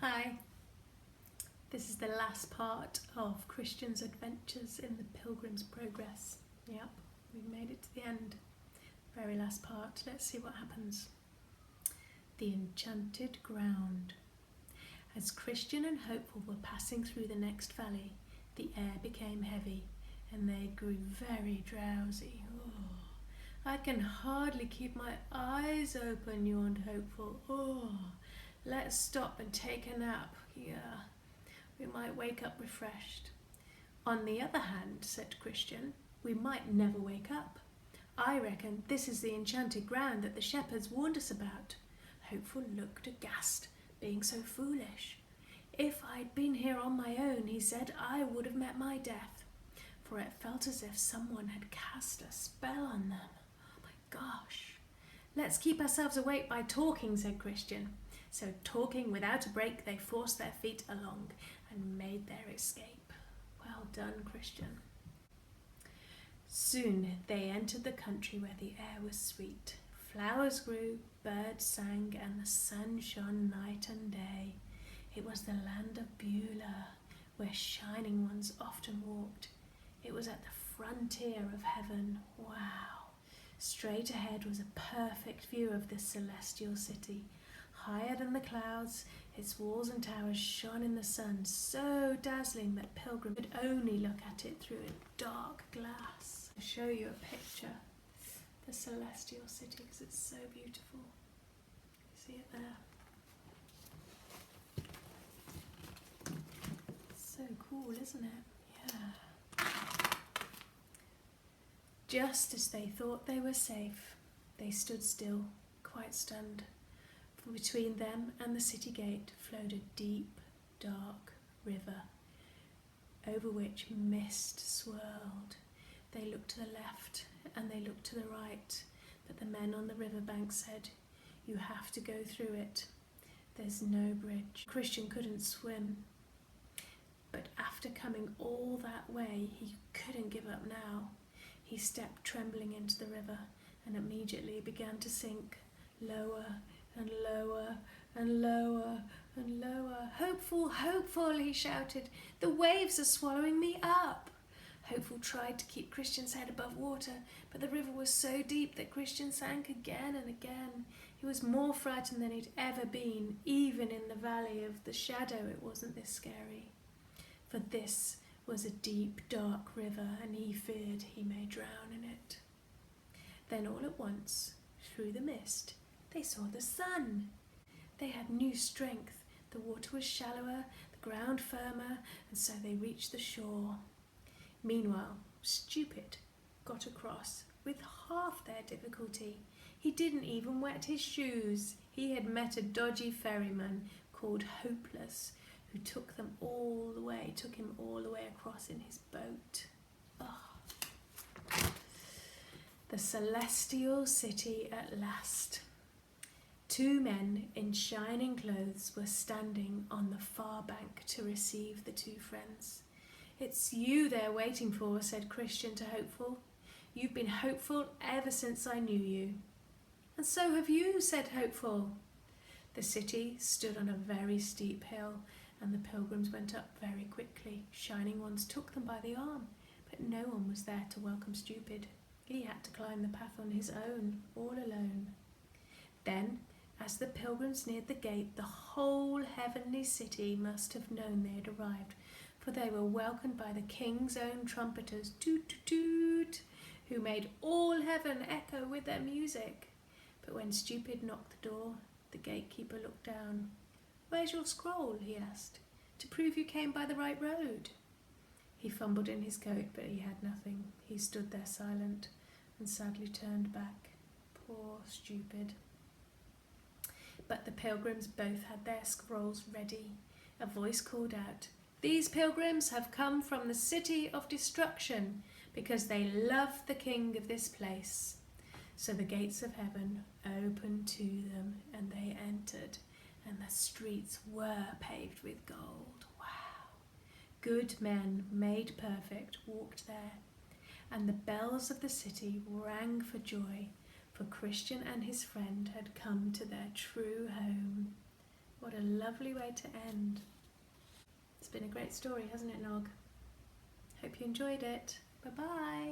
Hi, this is the last part of Christian's adventures in the Pilgrim's Progress. Yep, we've made it to the end. Very last part. Let's see what happens. The Enchanted Ground. As Christian and Hopeful were passing through the next valley, the air became heavy and they grew very drowsy. Oh, I can hardly keep my eyes open, yawned Hopeful. Oh, let's stop and take a nap. Yeah, we might wake up refreshed. On the other hand, said Christian, we might never wake up. I reckon this is the enchanted ground that the shepherds warned us about. Hopeful looked aghast, being so foolish. If I'd been here on my own, he said, I would have met my death, for it felt as if someone had cast a spell on them. Oh my gosh. Let's keep ourselves awake by talking, said Christian. So talking without a break, they forced their feet along and made their escape. Well done, Christian. Soon they entered the country where the air was sweet. Flowers grew, birds sang, and the sun shone night and day. It was the land of Beulah, where shining ones often walked. It was at the frontier of heaven. Wow! Straight ahead was a perfect view of this celestial city. Higher than the clouds, its walls and towers shone in the sun, so dazzling that pilgrims could only look at it through a dark glass. I'll show you a picture, the celestial city, because it's so beautiful. See it there? So cool, isn't it? Yeah. Just as they thought they were safe, they stood still, quite stunned. Between them and the city gate flowed a deep, dark river, over which mist swirled. They looked to the left and they looked to the right, but the men on the riverbank said, "You have to go through it. There's no bridge." Christian couldn't swim, but after coming all that way, he couldn't give up now. He stepped trembling into the river and immediately began to sink, lower and lower and lower and lower. "Hopeful, Hopeful," he shouted. "The waves are swallowing me up." Hopeful tried to keep Christian's head above water, but the river was so deep that Christian sank again and again. He was more frightened than he'd ever been. Even in the valley of the shadow, it wasn't this scary. For this was a deep, dark river, and he feared he may drown in it. Then all at once, through the mist, they saw the sun. They had new strength. The water was shallower, the ground firmer, and so they reached the shore. Meanwhile, Stupid got across with half their difficulty. He didn't even wet his shoes. He had met a dodgy ferryman called Hopeless, who took him all the way across in his boat. Oh. The celestial city at last. Two men in shining clothes were standing on the far bank to receive the two friends. "It's you they're waiting for," said Christian to Hopeful. "You've been hopeful ever since I knew you." "And so have you," said Hopeful. The city stood on a very steep hill, and the pilgrims went up very quickly. Shining ones took them by the arm, but no one was there to welcome Stupid. He had to climb the path on his own, all alone. Then, as the pilgrims neared the gate, the whole heavenly city must have known they had arrived, for they were welcomed by the king's own trumpeters, toot toot toot, who made all heaven echo with their music. But when Stupid knocked the door, the gatekeeper looked down. "Where's your scroll?" he asked, "to prove you came by the right road." He fumbled in his coat, but he had nothing. He stood there silent and sadly turned back. Poor Stupid. But the pilgrims both had their scrolls ready. A voice called out, "These pilgrims have come from the city of destruction because they love the king of this place." So the gates of heaven opened to them and they entered, and the streets were paved with gold. Wow! Good men made perfect walked there, and the bells of the city rang for joy, for Christian and his friend had come to their true home. What a lovely way to end. It's been a great story, hasn't it, Nog? Hope you enjoyed it. Bye-bye.